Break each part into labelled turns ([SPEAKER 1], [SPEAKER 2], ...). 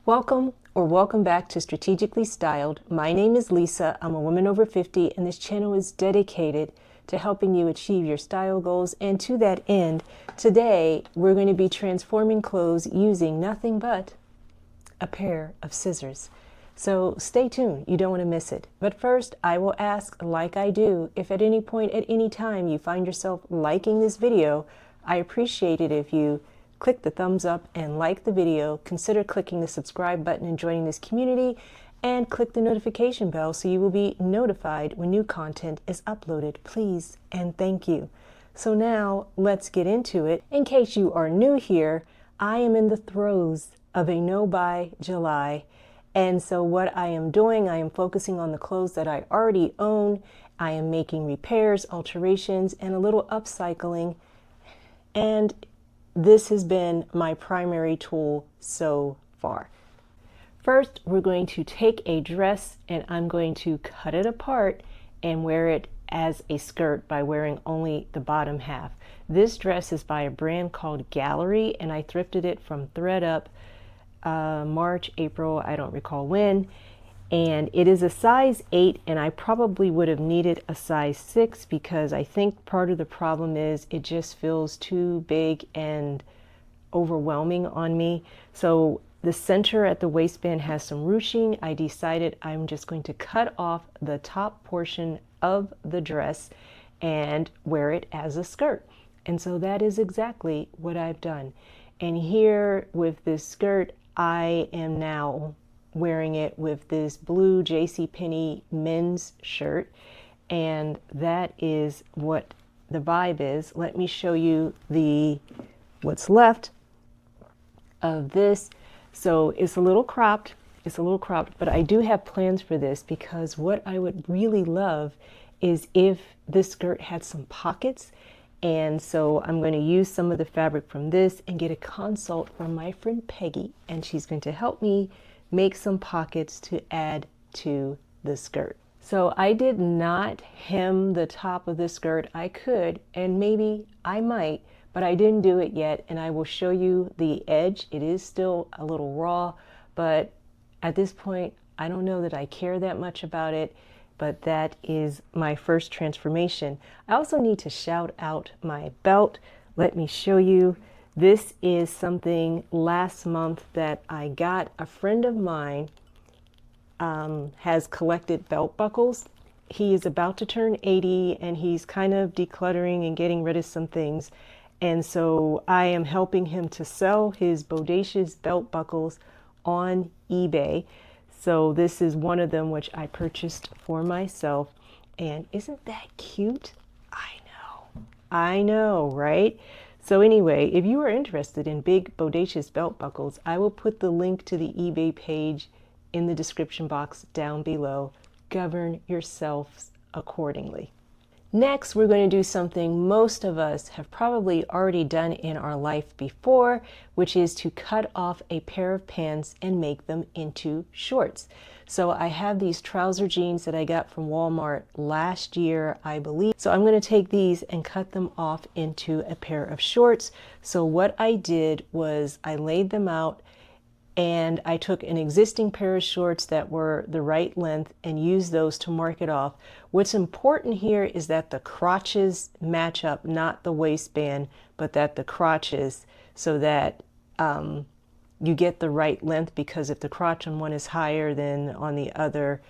[SPEAKER 1] Welcome back to Strategically Styled. My name is Lisa. I'm a woman over 50, and this channel is dedicated to helping you achieve your style goals. And to that end, today we're going to be transforming clothes using nothing but a pair of scissors. So stay tuned, you don't want to miss it. But first, I will ask, like I do, if at any point at any time you find yourself liking this video, I appreciate it if you click the thumbs up and like the video, consider clicking the subscribe button and joining this community, and click the notification bell so you will be notified when new content is uploaded. Please and thank you. So now let's get into it. In case you are new here, I am in the throes of a no-buy July. And so what I am doing, I am focusing on the clothes that I already own. I am making repairs, alterations, and a little upcycling. And this has been my primary tool so far. First, we're going to take a dress and I'm going to cut it apart and wear it as a skirt by wearing only the bottom half. This dress is by a brand called Gallery, and I thrifted it from ThredUp March, April, I don't recall when. And it is a size 8, and I probably would have needed a size 6 because I think part of the problem is it just feels too big and overwhelming on me. So the center at the waistband has some ruching. I decided I'm just going to cut off the top portion of the dress and wear it as a skirt. And so that is exactly what I've done. And here with this skirt, I am now wearing it with this blue JCPenney men's shirt, and that is what the vibe is. Let me show you what's left of this. So it's a little cropped, but I do have plans for this because what I would really love is if this skirt had some pockets. And so I'm going to use some of the fabric from this and get a consult from my friend Peggy, and she's going to help me make some pockets to add to the skirt. So I did not hem the top of the skirt. I could, and maybe I might, but I didn't do it yet, and I will show you the edge. It is still a little raw, but at this point, I don't know that I care that much about it, but that is my first transformation. I also need to shout out my belt. Let me show you. This is something last month that I got. A friend of mine has collected belt buckles. He is about to turn 80 and he's kind of decluttering and getting rid of some things. And so I am helping him to sell his bodacious belt buckles on eBay. So this is one of them which I purchased for myself. And isn't that cute? I know, right? So anyway, if you are interested in big bodacious belt buckles, I will put the link to the eBay page in the description box down below. Govern yourselves accordingly. Next, we're going to do something most of us have probably already done in our life before, which is to cut off a pair of pants and make them into shorts. So I have these trouser jeans that I got from Walmart last year, I believe. So I'm going to take these and cut them off into a pair of shorts. So what I did was I laid them out and I took an existing pair of shorts that were the right length and used those to mark it off. What's important here is that the crotches match up, not the waistband, but that the crotches, so that you get the right length, because if the crotch on one is higher than on the other,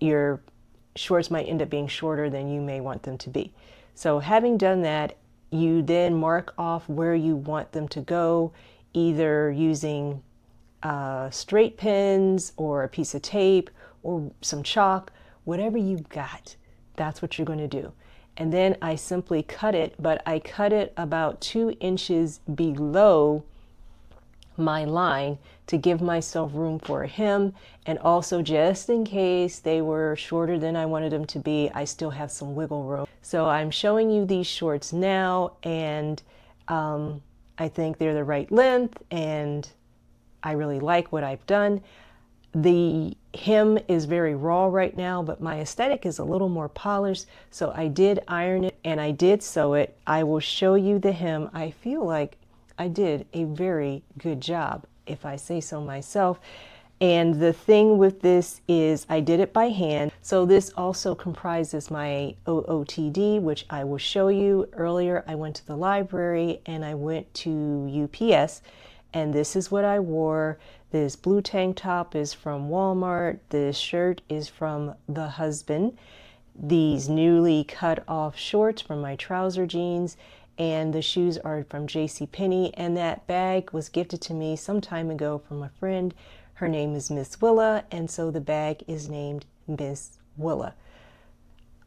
[SPEAKER 1] your shorts might end up being shorter than you may want them to be. So having done that, you then mark off where you want them to go, either using straight pins or a piece of tape or some chalk, whatever you got, that's what you're going to do. And then I simply cut it, but I cut it about 2 inches below my line to give myself room for a hem, and also just in case they were shorter than I wanted them to be, I still have some wiggle room. So I'm showing you these shorts now, and I think they're the right length, and I really like what I've done. The hem is very raw right now, but my aesthetic is a little more polished. So I did iron it and I did sew it. I will show you the hem. I feel like I did a very good job if I say so myself. And the thing with this is I did it by hand. So this also comprises my OOTD, which I will show you. Earlier, I went to the library and I went to UPS, and this is what I wore. This blue tank top is from Walmart. This shirt is from the husband. These newly cut off shorts from my trouser jeans, and the shoes are from JCPenney. And that bag was gifted to me some time ago from a friend. Her name is Miss Willa, and so the bag is named Miss Willa.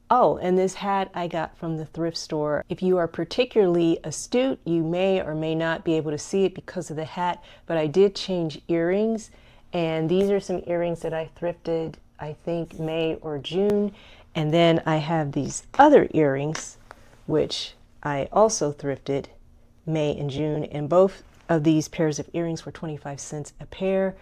[SPEAKER 1] Oh, and this hat I got from the thrift store. If you are particularly astute, you may or may not be able to see it because of the hat, but I did change earrings, and these are some earrings that I thrifted, I think May or June. And then I have these other earrings, which I also thrifted May and June, and both of these pairs of earrings were 25 cents a pair.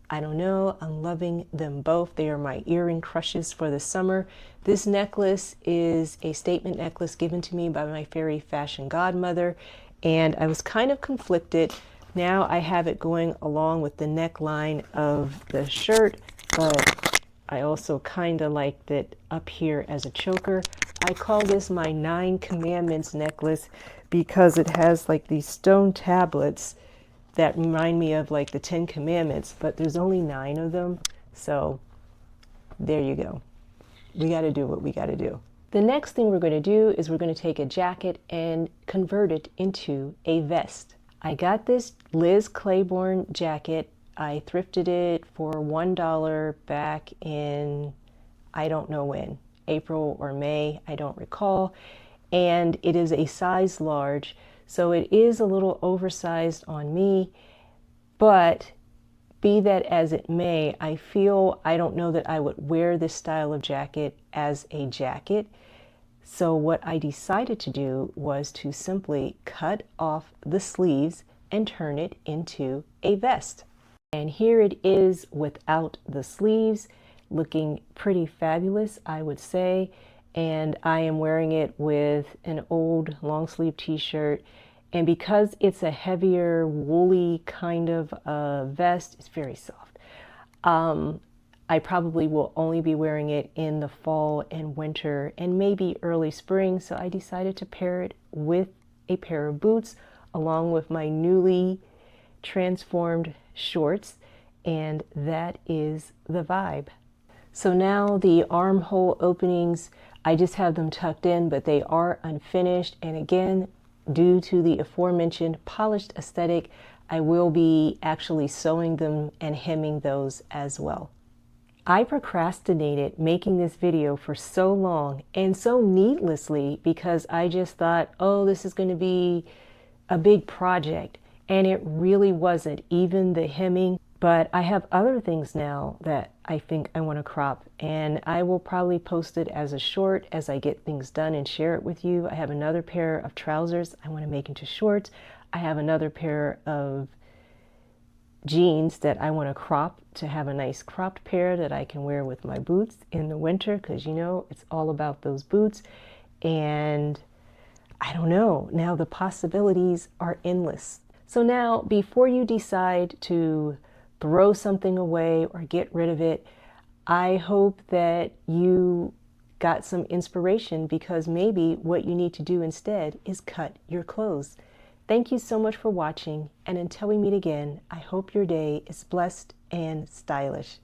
[SPEAKER 1] I don't know, I'm loving them both. They are my earring crushes for the summer. This necklace is a statement necklace given to me by my fairy fashion godmother, and I was kind of conflicted. Now I have it going along with the neckline of the shirt, but I also kind of liked it up here as a choker. I call this my 9 Commandments necklace because it has like these stone tablets that remind me of like the 10 Commandments, but there's only 9 of them. So there you go. We got to do what we got to do. The next thing we're going to do is we're going to take a jacket and convert it into a vest. I got this Liz Claiborne jacket. I thrifted it for $1 back in, I don't know when, April or May, I don't recall. And it is a size large. So it is a little oversized on me, but be that as it may, I don't know that I would wear this style of jacket as a jacket. So what I decided to do was to simply cut off the sleeves and turn it into a vest. And here it is without the sleeves, looking pretty fabulous, I would say. And I am wearing it with an old long sleeve t-shirt, and because it's a heavier woolly kind of vest, it's very soft. I probably will only be wearing it in the fall and winter and maybe early spring, so I decided to pair it with a pair of boots along with my newly transformed shorts, and that is the vibe. So now the armhole openings, I just have them tucked in, but they are unfinished. And again, due to the aforementioned polished aesthetic, I will be actually sewing them and hemming those as well. I procrastinated making this video for so long and so needlessly because I just thought, oh, this is going to be a big project. And it really wasn't, even the hemming. But I have other things now that I think I want to crop, and I will probably post it as a short as I get things done and share it with you. I have another pair of trousers I want to make into shorts. I have another pair of jeans that I want to crop to have a nice cropped pair that I can wear with my boots in the winter, because you know it's all about those boots. And I don't know, now the possibilities are endless. So now, before you decide to throw something away or get rid of it, I hope that you got some inspiration, because maybe what you need to do instead is cut your clothes. Thank you so much for watching, and until we meet again, I hope your day is blessed and stylish.